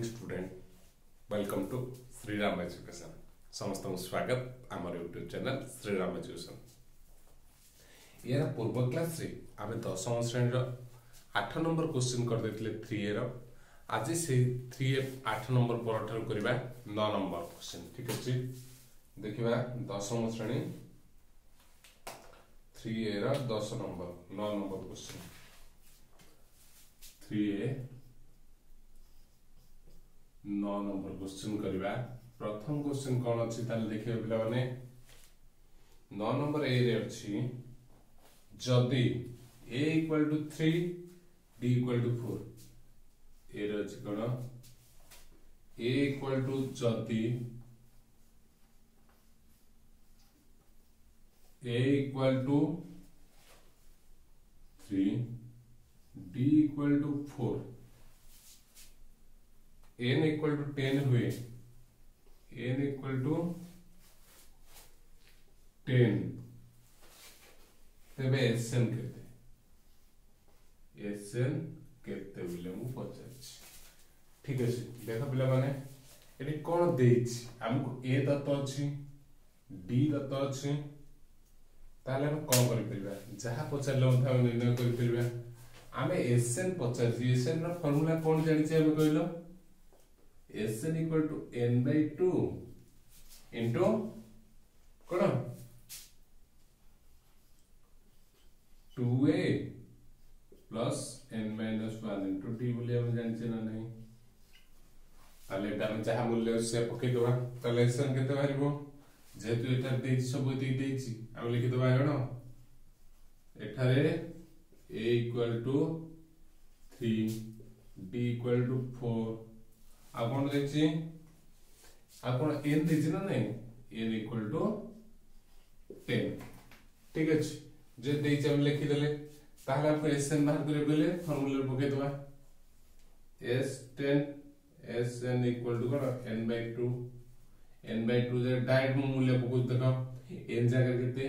Morning student welcome to Shriram education समस्त स्वागत आम यूट्यूब चैनल श्रीराम एजुकेशन। यार पूर्व क्लास रे आम 10वीं श्रेणी 8 नंबर क्वेश्चन कर देथिले 3A रो। आज से 3A 8 नंबर पर करबा 9 नंबर क्वेश्चन। ठीक अछि, देखिबा 10वीं श्रेणी 3A रो 10 number 9 number question. 3A 9 number question करबा। प्रथम क्वेश्चन कौन अछि ताले देखिबा पिला माने 9 नंबर ए रे अछि जदी a equal to 3 d equal to 4 ए रे अछि कोन a equal to जदी a equal to 3 d equal to 4 n equal to 10 हुए n equal to 10 तेबे sn केते बोले मु पचारछि। ठीक अछि, देखो पिला माने एटी कोन देछि हमको a दत्त अछि d दत्त अछि ताले हम कोन करि परबा जहा पचारले हम निर्णय करि परबा। आमे sn पचारछि sn रो फार्मूला कोन जानि छै हम कहलो Sn equal to n by 2 into कौन 2a plus n minus 1 into d बोले हम जानते ना नहीं। ताले एटा हम जहा मूल्य से पके दबा ताले Sn केते बारिबो जेतु एटा देछि सब एति देछि हम लिखि दबा गण एठारे a equal to 3 d equal to 4 आपण देखछि आपण n देछि ना नहीं n equal to 10। ठीक अछि, जे देछि हम लिखि देले ताहले आपको Sn बाहर करे बेले फार्मूला पके दबा S10 Sn equal to n by 2 J direct मूल्य पको देखो n जगह केते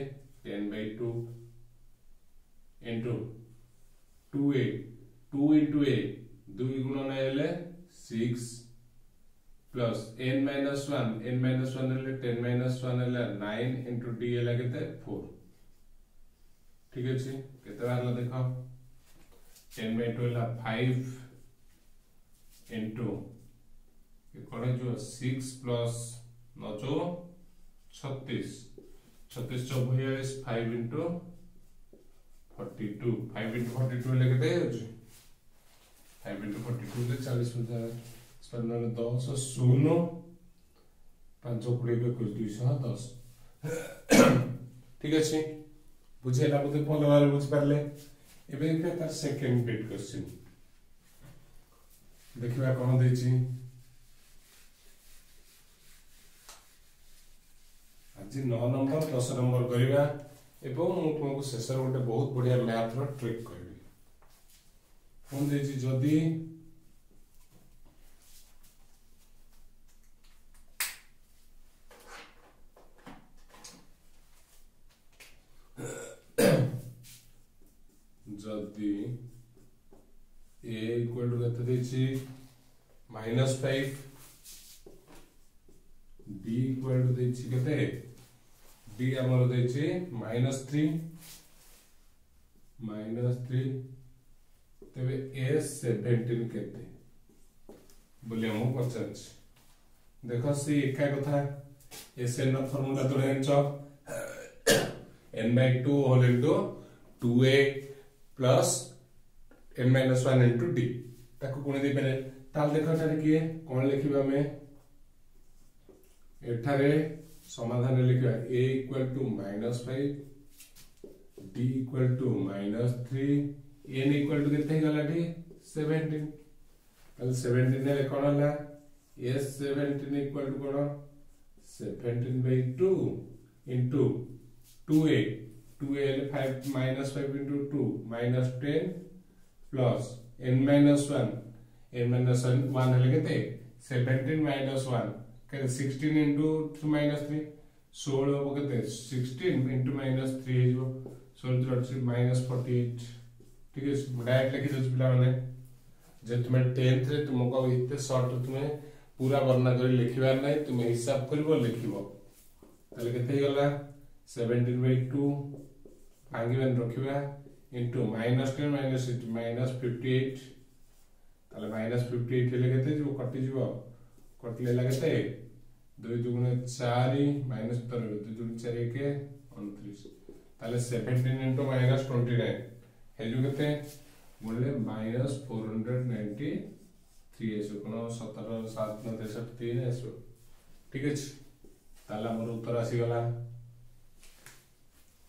10 by 2 into 2a 2 into a 2 गुणन हेले 6 plus n minus 1 हेले 10 minus 1 हेले 9 into d हेले केते 4। ठीक अछि, केते बारला देखो 10 by 2 हेला 5 into ये कोन जो 6 plus 9 36 36 44 5 into 42 5 into 42 हेले केते अछि 5 into 42 ले 40 50 स्पंदन 10 शून्य 5 20 210। ठीक अछि, बुझेला बुझे भलो वाले बुझ परले। एबे देखिबा तार सेकंड बिट क्वेश्चन देखिबा कोन देछि आज 9 नंबर 10 नंबर करिबा एवं मु तुमको शेष गोटे बहुत बढ़िया मैथ रो ट्रिक करबी। कोन देछि जदी जदी a equal to केते देछि -5 d equal to देछि केते d हमर देछि -3 तबे a17 केते बोले हम पचारछि। देखो सी एका कथा Sn नो फार्मूला तो जानछो n by 2 whole into 2a plus n minus 1 into d ताको कोन दे पेले ताल देखो तारे किए कोन लिखिबा में एठारे समाधान लिखिबा a equal to -5 d equal to -3 n equal to केते गला डी 17 कल 17 ने कोन हला S17 equal to cone 17 by 2 into 2a 2a 5 -5 into 2 -10 plus n minus 1 हेले केते 17 minus 1 के 16 into 3 minus 3 16 हो केते 16 into -3 हो 16 -48। ठीक है, डायरेक्ट लिखि दछ पिला माने जे तुम्हें 10th रे तुमको इतने शॉर्ट तुम्हें पूरा वर्णना कर लिखिबार नहीं तुम्हें हिसाब करबो लिखिबो ताले केते गला 17/2 भांगिबन रखिबा इनटू -10 -58 ताले -58 हेले केते जो कटि जीवो कटले ला केते 2 दुगुणे 4 माइनस 13 2 दुगुणे 4 के 29 ताले 17 into -29 हेजु केते बोले -493 ऐसो कोन 17 7 9 63 ऐसो ठीक अछि ताला मोर उत्तर आसी गला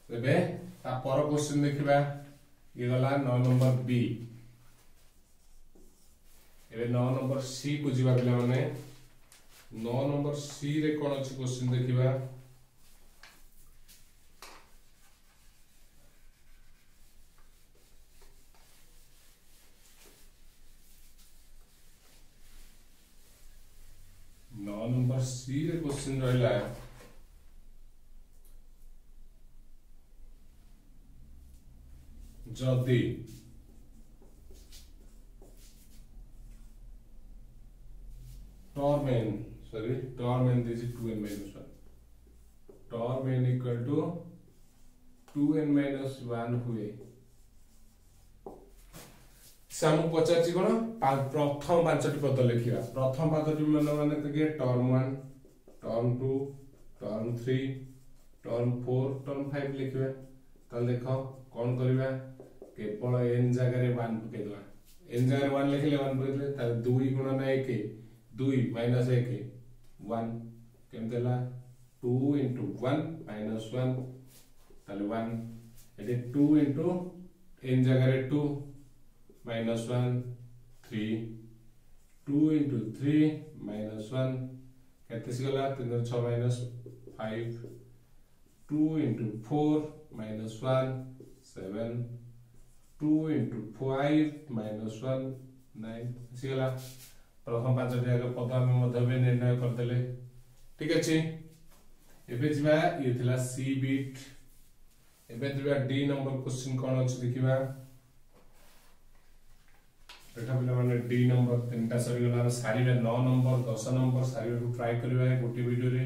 एबे ता पर क्वेश्चन देखिबा ये गला 9 नंबर बी एबे 9 नंबर सी को जीवा पिला माने 9 नंबर सी रे कोन अछि क्वेश्चन देखिबा नंबर सी रे क्वेश्चन रहला जदि टॉर्म n this is 2n minus 1 टॉर्म n equal to 2n minus 1 हुए सामु पचार छी कोन प्रथम पांचटी पद लिखिबा प्रथम पदटी माने के term 1 term 2 term 3 term 4 term 5 लिखिबा त देखो कोन करबा केवल n जगह रे 1 पके दवा n जगह रे 1 लिखले 1 पके त 2 गुणन 1 2 minus 1 1 केम देला 2 into 1 minus 1 ताले 1 एटे 2 into n जगह रे 2 minus 1 3 2 into 3 minus 1 केते सिगला 3 6 minus 5 2 into 4 minus 1 7 2 into 5 minus 1 9 सिगला प्रथम पांच जागा पद हम मध्य निर्णय कर देले ठीक अछि एबे जिबा ये थिला सी बिट एबे जिबा डी नंबर क्वेश्चन कोन अछि देखिबा देखा पिला माने डी नंबर तीनटा सरी गला सारी में 9 नंबर 10 नंबर सारी को ट्राई करबा गोटी वीडियो रे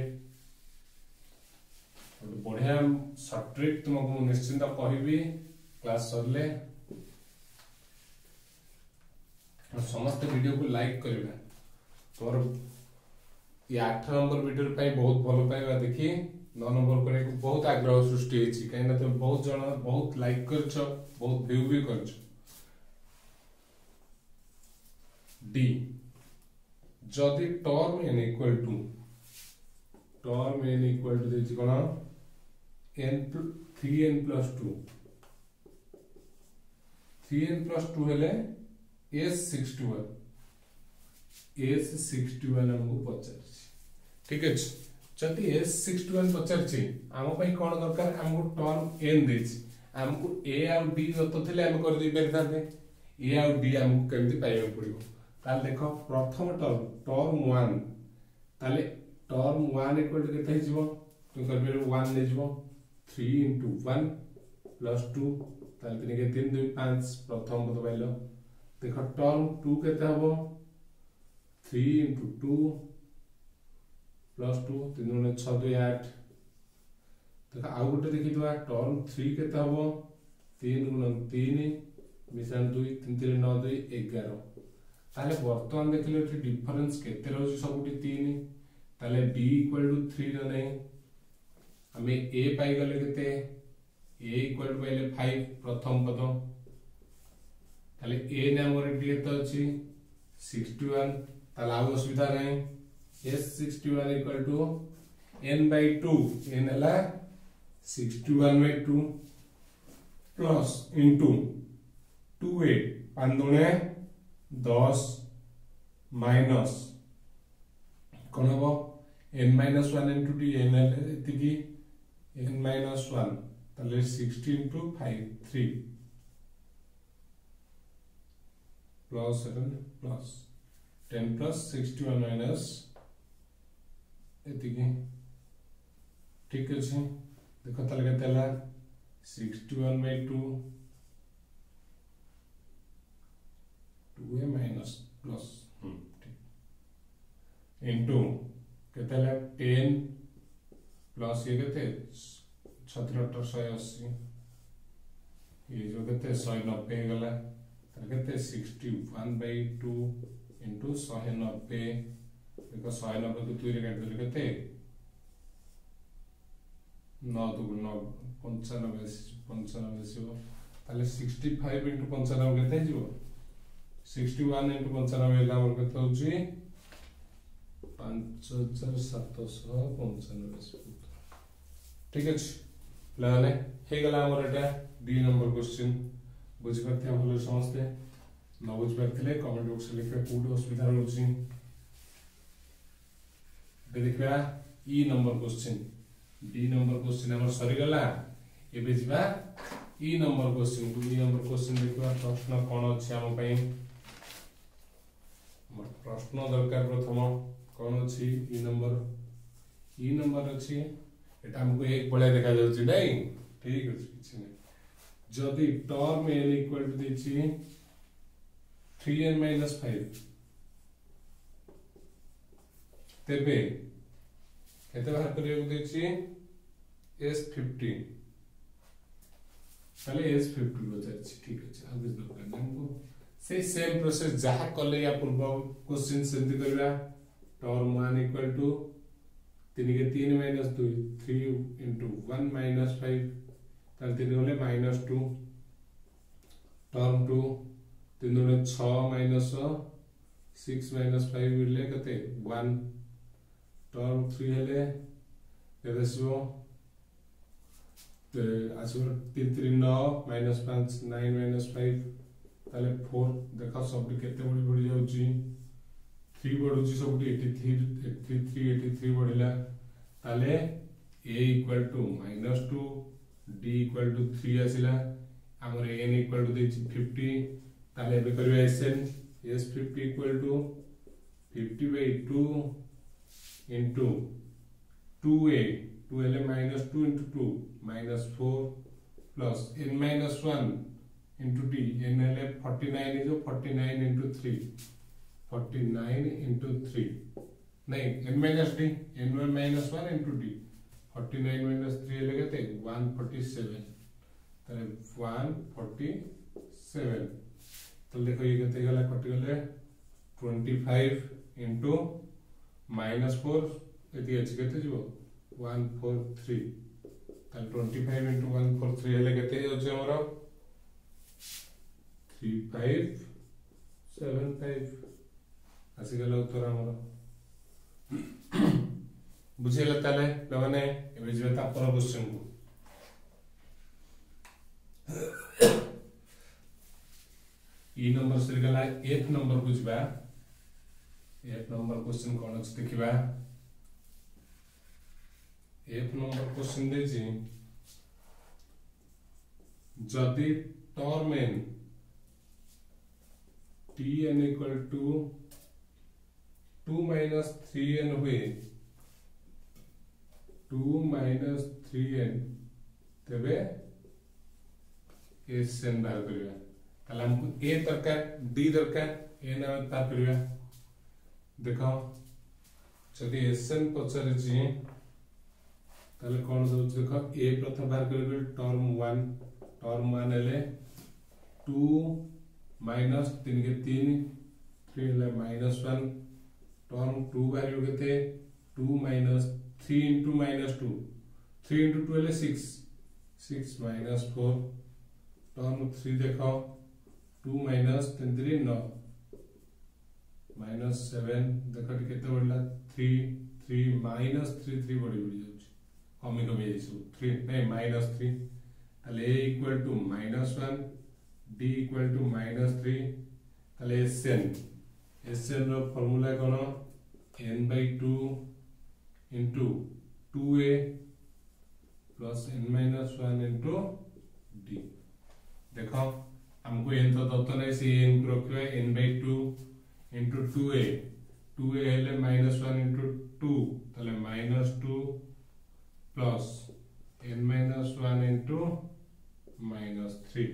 तो बढ़िया शॉर्ट ट्रिक तुमको निश्चिंत कहबी क्लास सरले समस्त वीडियो को लाइक करबा तोर ये 8 नंबर वीडियो पाई बहुत भलो पाइबा देखि 9 नंबर करे बहुत आग्रह सृष्टि हेछि काइना तुम बहुत जण बहुत लाइक करछ बहुत व्यू भी करछ डी जदि टर्म n equal to देछि कोन n 3n plus 2 3n plus 2 हेले S61 हमको पचार ठीक है जदि S61 पचार आम कौन दरकार हमको टर्म n दे हमको a और d दत्त थे आम कर दे परिथाते a और d हमको केमती पाइबा पड़िबो ताल देखो प्रथम टर्म 1 ताले टर्म 1 इक्वल टू केते हिजबो तुम कर बेर 1 ले जबो 3 into 1 plus 2 ताले तिने के 3 2 5 प्रथम पद पाइलो देखो टर्म 2 केते हबो 3 into 2 plus 2 3 गुणे 6 2 8 देखो आउ गोटे देखि दवा टर्म 3 केते हबो 3 गुणे 3 मिशन 2 3 3 9 2 11 ताले वर्तमान देखिले एठी डिफरेंस केते रहउछि सबुटी 3 ताले b इक्वल टू 3 न नै हमें a पाई गले केते a इक्वल टू पाइले 5 प्रथम पद ताले a ने हमर d तो अछि 61 ताले आ असुविधा नै s61 equal to n/2 n हला 61/2 प्लस इनटू 2a 5 दुणे 10 माइनस कौन हम n-1 into d n एतिकी n-1 ताले 16 to 5 3 plus 7 plus 10 plus 61 minus एतिकी ठीक अछि देखो ताले केतेला 61/2 2a minus इंटू केते 10 प्लस ये केते 17 180 ये जो केते 190 गला तर केते 61/2 इंटू 190 देखो 190 को 2 रे काट देले केते 9 2 9 95 सिबो ताले 65 इंटू 95 केते जिवो 61 इंटू 95 हेला हमर केते होची 5795 ठीक अछि लाने हे गला हमर एटा डी नंबर क्वेश्चन बुझि परते हम समझते न बुझि परथिले कमेंट बॉक्स लिखे कोड असुविधा रहउछि देखबा ई number question D number question हमर सरी गला एबे जिबा ई नंबर क्वेश्चन को ई नंबर क्वेश्चन देखबा प्रश्न कोन अछि हम पई प्रश्न दरकार प्रथम कोन अछि ई नंबर अछि एटा हमको एक पळे देखा जाउछि नै ठीक अछि किछ नै जदि टर्म n इक्वल टू देछि 3n - 5 तेबे केते बाहर करियो देछि s50 पहले s50 बचाछि ठीक अछि अब इस दरकार हमको से सेम प्रोसेस जहा कले या पूर्व क्वेश्चन सेंति करबा टर्म 1 इक्वल टू 3 के 3 - 2 3 into 1 - 5 ताल 3 होले -2 टर्म 2 3 होले 6 - 6 - 5 होले कते 1 टर्म 3 होले केदेसो ते आसो 3 3 9 -5 9 - 5 ताले 4 देखा सब केते बड़ी जाउची 3 बढ़ुची सब 83 83 बढ़िला ताले a equal to -2 d equal to 3 आसिला हमर n इक्वल टू देछि 50 ताले बे करबे sn s50 equal to 50/2 into 2a 2 ले -2 into 2 -4 plus n - 1 into d n ले 49 is 49 into 3 49 into 3 नहीं n minus d n minus 1 into d 49 minus 3 ले केते 147 ताले 147 तो देखो ये केते गला कटि गले 25 into -4 एति अछि केते जिवो 143 ताले 25 into 143 ले केते होचे हमरो 3575 आसी गला उत्तर हमरो बुझेला ताले लवने एबे जेता पर क्वेश्चन को ई नंबर से गला 8 नंबर बुझबा 8 नंबर क्वेश्चन कोन अछि देखिबा 8 नंबर क्वेश्चन देछि जदि term n tn equal to 2 minus 3n हुए 2 minus 3n तबे sn बाहर करिया ताले हमको a दरकार d दरकार n बाहर करिया देखो जदि sn पचर जी ताले कोन सब देखो a प्रथम बाहर करिबे टर्म 1 ले 2 minus 3 के 3 ले -1 टर्म 2 वैल्यू केते 2 minus 3 into -2 3 into 2 ले 6 6 minus 4 टर्म 3 देखो 2 minus 3 9 minus 7 देखो केते बढ़ला 3 3 minus 3 3 बढ़ी जाउछ कमी जाइसु 3 नहीं -3 ताले a equal to -1 d equal to -3 ताले sn रो फार्मूला कोन n/2 into 2a plus n-1 into d देखो हमको n तो दत्त नहीं से n को रखियो n/2 into 2a हेले -1 into 2 ताले -2 plus n-1 into -3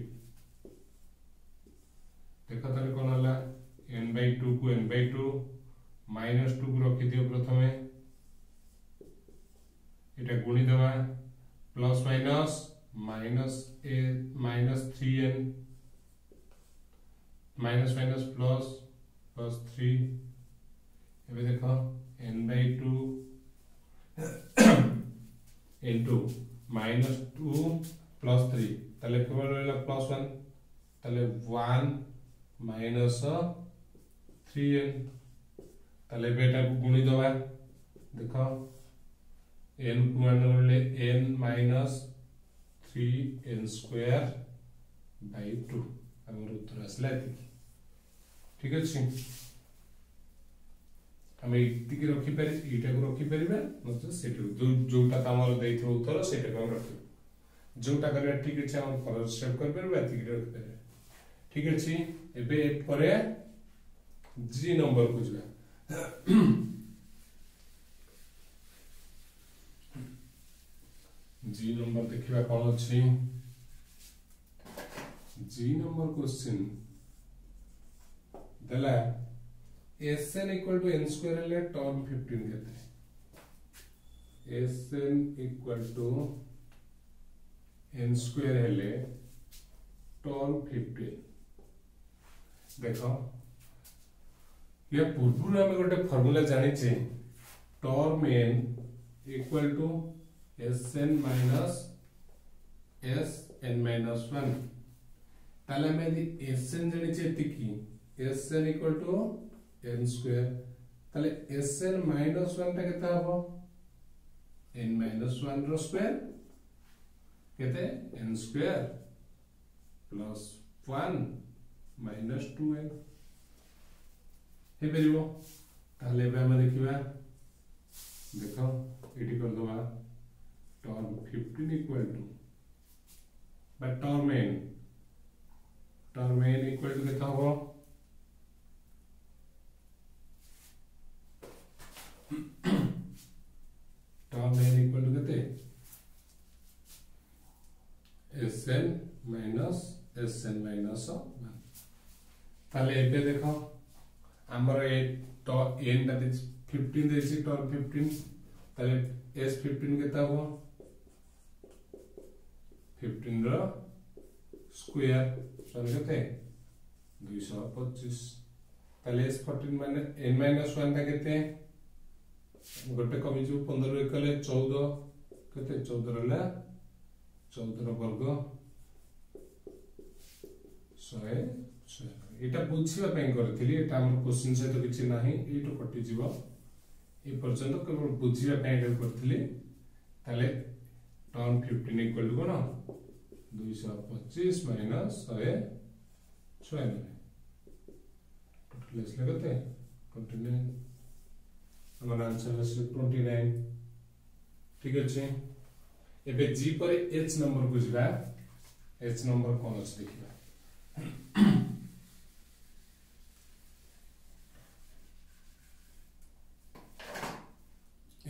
देखो ताले कोन हला n/2 को n/2 -2 को रखी दियो प्रथमे एटा गुणी देबा plus minus -3n minus minus plus plus 3 एबे देखो n/2 into -2 plus 3 তাহলে কেবল রইলা +1 তাহলে 1 minus 3n তাহলে বেটা গুণি দেবা দেখো n গুণ করলে n minus 3n square by 2 हमर उत्तर আসলে এতিকি ঠিক আছে हम एति के रखि पारे एटा को रखि परिबा मतलब सेटु जोटा तमर दैथो उत्तर सेटा को हम रखि जोटा करबा ठीक अछि हम कलर सेव कर परबा एति के रखि पारे ठीक अछि एबे परे जी नंबर को जुआ जी नंबर देखिबा कोन अछि जी नंबर क्वेश्चन दला Sn equal to n square ले टर्म 15 केते Sn equal to n square ले टर्म 15 देखो ये पूर्व में गोटे फार्मूला जानि छे term n equal to Sn minus Sn minus 1 ताले में यदि Sn जानि छे एतिकी Sn equal to n square ताले Sn minus 1 टा केता हबो n minus 1 रो स्क्वायर केते n square plus 1 minus 2n हे बेरिबो ताले बे हम देखिबा देखो एटी कर दबा term 15 equal to by term n equal to केता हबो टर्म n इक्वल टू केते Sn minus 1 ताले एबे देखो हमर ए तो n दैट इज 15 देछि टर्म 15 ताले s15 केता हो 15 रो स्क्वायर सॉरी केते 225 ताले s14 माने n - 1 ता केते गोटे कमी जो 15 एकले 14 केते 14 रहला 14 रो वर्ग 100 एटा बुझिबा पई करथिली एटा हमर क्वेश्चन से तो किछि नाही एटो कटि जीवो ए पर्यंत केवल बुझिबा पई करथिली ताले टर्म 15 इक्वल टू कोन 225 माइनस 100 टोटल इसले कते 29 हमर आंसर है 29 ठीक अछि एबे जी पर h नंबर बुझबा h नंबर कोन अछि देखिबा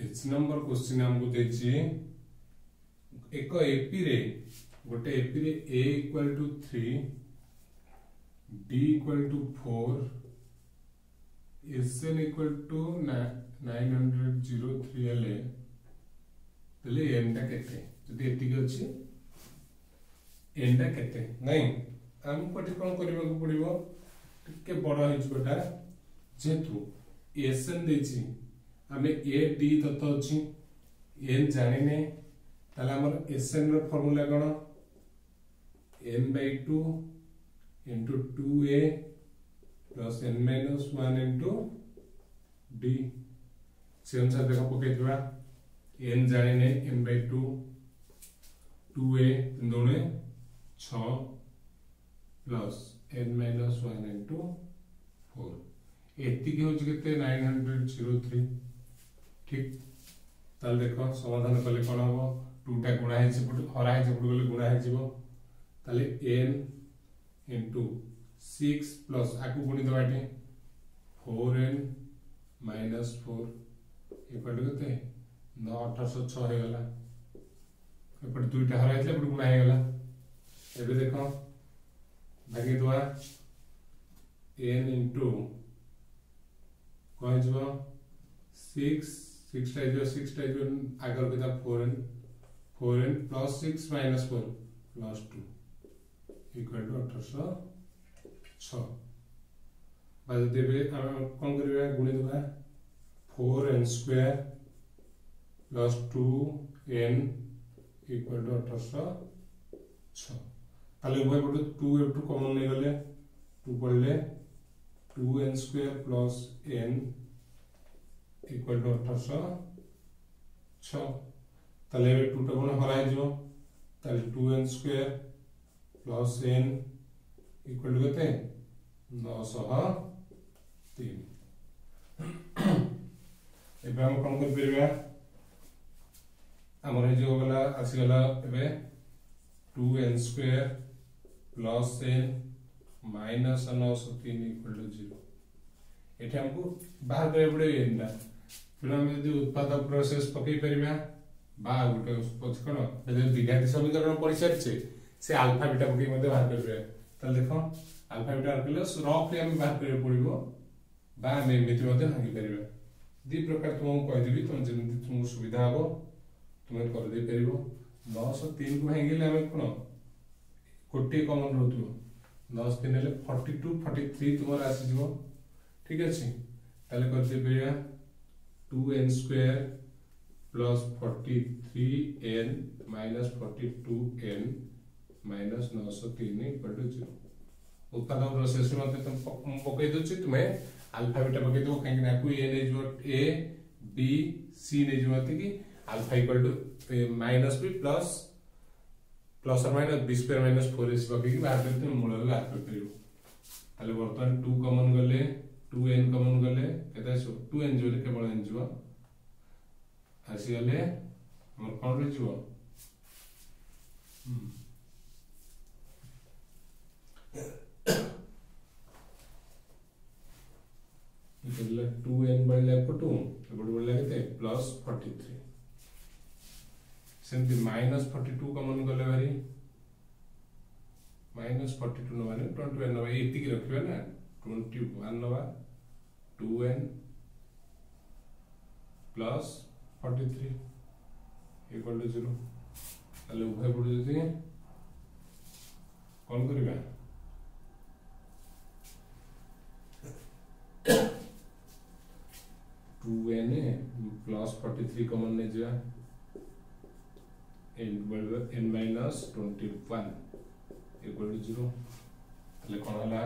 h नंबर क्वेश्चन हमको देछि एक एपी रे गोटे एपी रे a equal to 3 d equal to 4 sn equal to 903 ले तले n टा केते जदि एति के अछि n टा केते नहीं हम कोठी कोन करबा को पड़िबो टिके बडा हिज कोटा जेतु sn देछि हमें a d तत अछि n जानिने ताला हमर sn रो फार्मूला कोन n/2 into 2a plus n minus 1 into d से अनुसार देखो पकेतबा n जानिने n/2 2a दोने 6 plus n minus 1 into 4 एति के हो जते 903 ठीक ताल देखो समाधान कले कोन हो 2 टा गुणा है से हरा है से गले गुणा है जीवो ताले n into 6 plus आकु गुणी दबाटे 4n minus 4 इक्वल टू केते 1806 हे गला एपट दुईटा हरा है एपट गुणा हे गला एबे देखो भागे दुआ n into कोइ जबो 6 टाइप आगर के 4n plus 6 minus 4 plus 2 equal to 1806 बाद देबे कौन करबा गुणी देबा 4n square plus 2n equal to 1806 ताले उभय पटे 2 कॉमन ले गले 2 पड़ले 2n square plus n equal to 1806 ताले 2 टा गुण हराई जो ताले 2n square plus n equal to केते 903 एबे हम कोन कर परबा हमर जो गला आसी गला एबे 2n square plus n minus 903 equal to 0 एठी हमको बाहर करे पड़े एंडा फिर हम यदि उत्पादक प्रोसेस पकई परिबा बा गुटे कोन यदि द्विघाती समीकरण परिचय से अल्फा बीटा पकई मध्ये बाहर करबे त देखो अल्फा बीटा प्लस रफली हम बाहर करे पड़िबो बा हम एमिति मध्ये भागी परिबा दी प्रकार तुम कह देबी तुम जेमि तुम सुविधा हो तुम कर दे परिबो 903 को भांगिले हम कोन कोटी कॉमन रहतु 10 3 ले 42 43 तुमर आसी जीवो ठीक अछि ताले कर दे परिबा 2n square plus 43n minus 42n minus 903 equal to 0 उत्पादन प्रोसेस में तुम पकई दोछि तुम्हें अल्फा बीटा पकई दो काहे ना कोई n जो a b c ने जो कि alpha equal to minus b plus और minus b square minus 4ac पकई बाहर करते मूल में बाहर कर परिबो ताले वर्तमान 2 कॉमन गले 2n कॉमन गले केता 2n जो केवल n जो आसी गले हमर कोन रे जो इतले 2n बढ़ले को 2 बढ़ले केते प्लस 43 सेमती माइनस 42 कॉमन गले भारी माइनस 42 न माने 21 न एति की रखबे ना 21 नवा 2n प्लस 43 इक्वल टू 0 ताले उभय पड़ जति कोन करबा 2n प्लस 43 कॉमन ने जा n माइनस 21 इक्वल टू 0 ताले कोन हला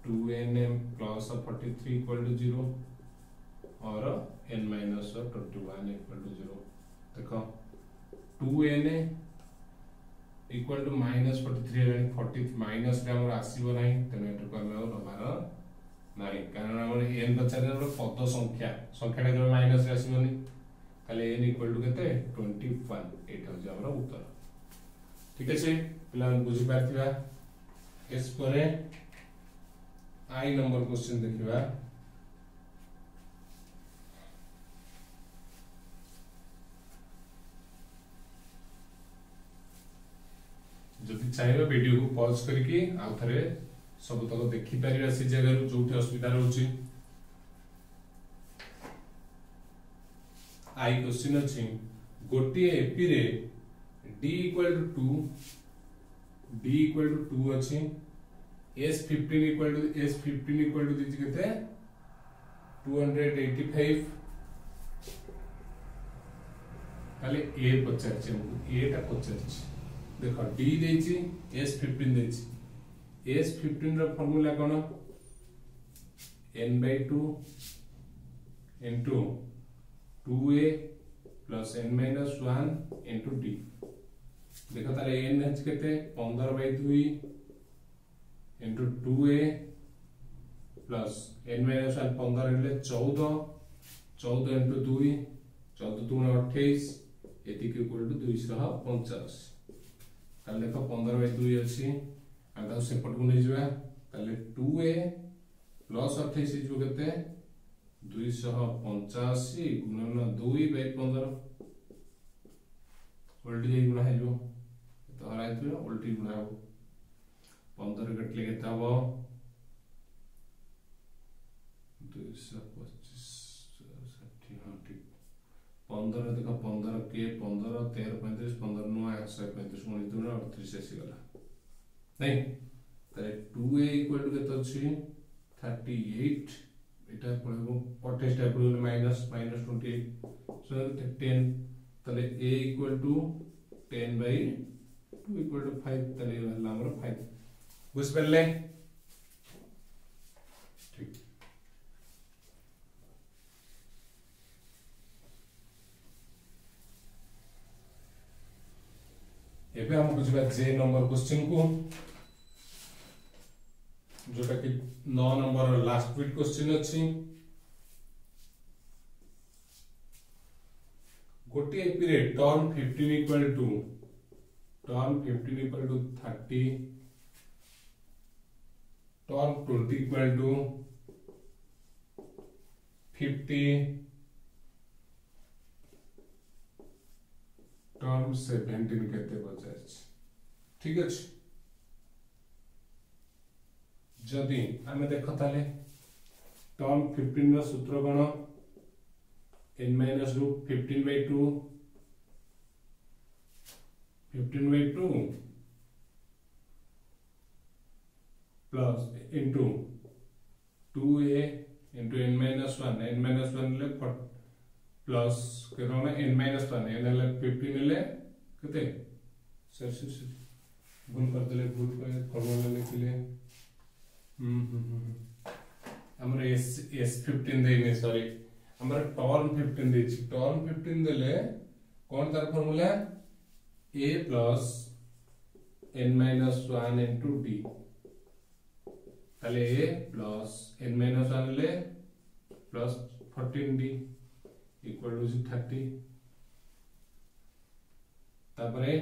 2n प्लस 43 इक्वल टू 0 और n माइनस 21 इक्वल टू 0 देखो 2n equal to minus 43 and 40 माइनस रे हमर आसीबो नाही तने एटु को हम नबार नाही कारण हमर n बचारे हमर पद संख्या जो माइनस रे आसीबोनी ताले n इक्वल टू केते 21 एटा हो हमर उत्तर ठीक अछि पिला बुझि पारथिबा एस परे आई नंबर क्वेश्चन देखिबा जदि चाहिए वीडियो को पॉज करके आउ थरे सब तक देखि परिबा से जगह जोठी असुविधा रहउची आई क्वेश्चन अछि गोटी एपी रे d इक्वल टू 2 अछि s15 इक्वल टू दिज केते 285 ताले a पचार छै a टा पचार छै देखो d देछि s15 देछि s15 रो फार्मूला कोन n/2 into 2a plus n minus 1 into d देखो ताले n h केते 15/2 into 2a plus n minus 1 15 हेले 14 into 2 14 2 28 एति के इक्वल टू 285 ताले देखो 15/2 अछि आ ता सेपट को नै जबा ताले 2a plus 28 जो केते 285 गुणन 2/15 उल्टी गुणा है जो तो हराय तो उल्टी गुणा हो 15 कटले केता हो 225 15 देख 15 के 15 13 35 15 नुआ 135 गुणित 2 38 आसीगला नहीं ताले 2a इक्वल टू केते अछि 38 एटा पड़बो 28 टा पड़बो माइनस 28 सो 10 ताले a equal to 10 by 2 equal to 5 ताले हला हमर 5 बुझ परले ठीक एबे हम बुझबा जे नंबर क्वेश्चन को जोटा कि 9 नंबर लास्ट बिट क्वेश्चन अछि गोटे period term 15 equal to 30 term 20 equal to 50 term 17 केते बचे ठीक अछि जदि आमे देख ताले टर्म 15 रो सूत्र कोन n minus root 15 by 2 plus into 2a into n minus 1 ले plus केतना n minus 1 n ले 15 ले केते सर गुण कर देले गुण कर फॉर्मूला लिखले हमर s 15 देने सॉरी हमर टर्म 15 देछि टर्म 15 देले कोन तार formula a plus n minus 1 into d ताले a plus n minus 1 ले plus 14d equal to 30 तापरे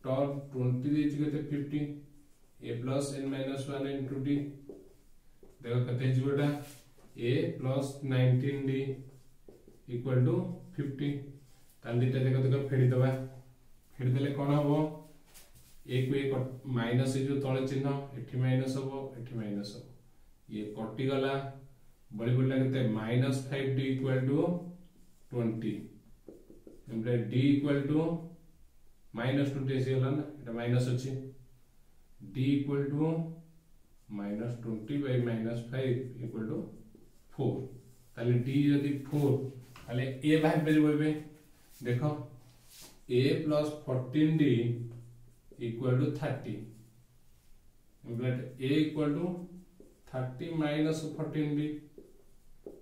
टर्म 20 देछि केते 50 a plus n minus 1 into d देखो कते जीवटा a plus 19d equal to 50 तान दिटा देखो फेडी दबा फेडी देले कोन हबो एक को एक माइनस जो तळे चिन्ह एठी माइनस हबो ये कटि गला बड़ी बड़ी लगते -5d equal to 20 एम्प्ले d equal to -20 से गला ना एटा माइनस अछि d equal to -20 by -5 equal to 4 ताले d यदि 4 ताले a बाहर परिबे देखो a plus 14d equal to 30 एम्प्लेट a equal to 30 minus 14d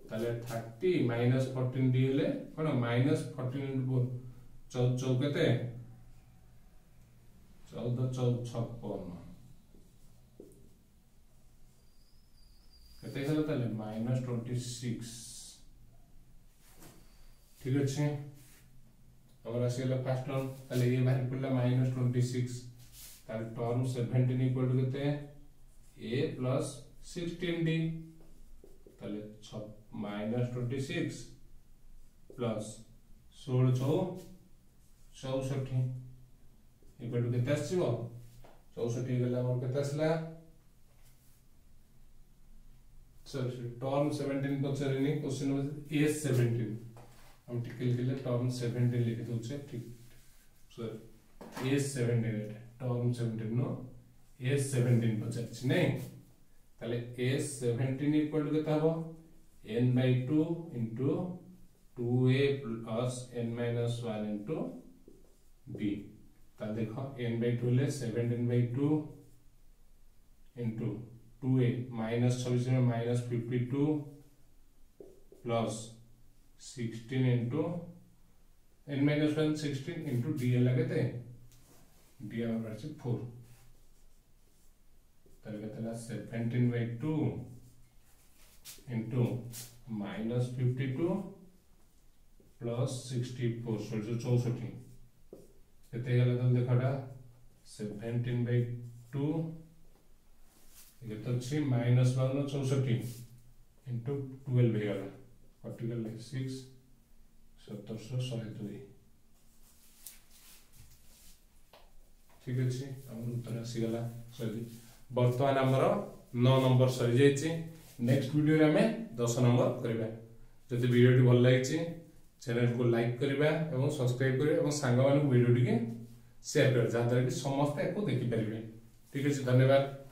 ताले 30 minus 14d हेले कोन -14 into 4 14 केते 14 56 केते हला ताले -26 ठीक अछि और आसीला फर्स्ट टर्म ताले ये बाहर पड़ला -26 ताले टर्म 17 इक्वल टू केते a plus 16d ताले -26 plus 16 64 इक्वल टू केते आसीबो 64 गला हमर केते आसला सॉरी टर्म 17 पचरनी क्वेश्चन a 17 हम टिकल के लिए टर्म 17 लिख दोछे ठीक सर a 17 टर्म 17 नो a 17 पचरछि नै ताले a 17 इक्वल टू केता हो n by 2 into 2a plus n minus 1 into b ता देखो n by 2 ले 17 by 2 into 2a -26 में -52 plus 16 into n minus 1 16 into d लगते d हमारा है 4 तब कहते 17 by 2 into -52 plus 64 so 64 कहते गला तो देखा 17 by 2 ये तो छी -1 64 into 12 हो गला particle 6 1702 ठीक अछि हमर उत्तर आसी गला सही वर्तमान हमर 9 नंबर सरी जायछि नेक्स्ट वीडियो रे हमें 10 नंबर करबा जति वीडियो भल लागिछि चैनल को लाइक करबा एवं सब्सक्राइब करबा एवं सांग मान वीडियो टिके शेयर कर जहाँ द्वारा कि समस्त देखि पारे। ठीक है, धन्यवाद।